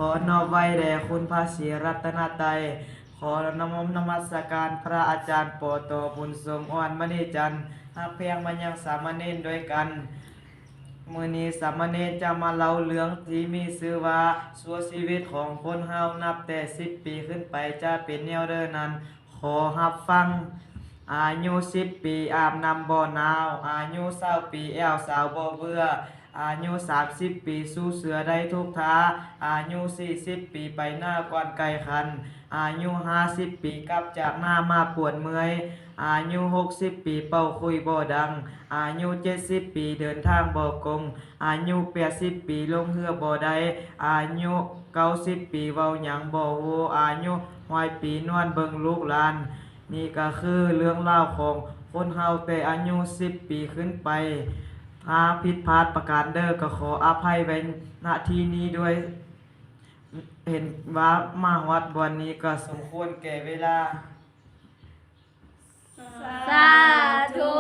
ขอนอบไว้แด่คุณพระศรีรัตนตรัยขอนนมัสการพระอาจารย์ปอโตบุญทรงอ่อนมณีจันทร์ฮักเพียงมันยังสามเณรด้วยกันมื้อนี้สามเณรจะมาเล่าเรื่องที่มีชื่อว่าชั่วชีวิตของคนเฮานับแต่10 ปีขึ้นไปจะเป็นแนวเด้อนั้นขอรับฟังอายุ10 ปีอาบน้ำบ่หนาวอายุ20 ปีแอวสาวบ่เบื่ออายุ30 ปีสู้เสือได้ทุกท่าอายุ40 ปีไปหน้าก่อนไก่คันอายุ50 ปีกลับจากหน้ามาปวดเมื่อยอายุ60 ปีเป่าคุยบ่ดังอายุ70 ปีเดินทางบ่กงอายุ80 ปีลงเรือบ่ได้อายุ90 ปีเว้าหยังบ่ฮู้อายุ100 ปีนอนเบิ่งลูกหลานนี่ก็คือเรื่องราวของคนเฮาแต่อายุ10 ปีขึ้นไปถ้าผิดพลาดประการเด้อก็ขออภัยไว้ณที่นี้ด้วยเห็นว่ามาฮอดบ่อนนี้ก็สมควรแก่เวลาสาธุ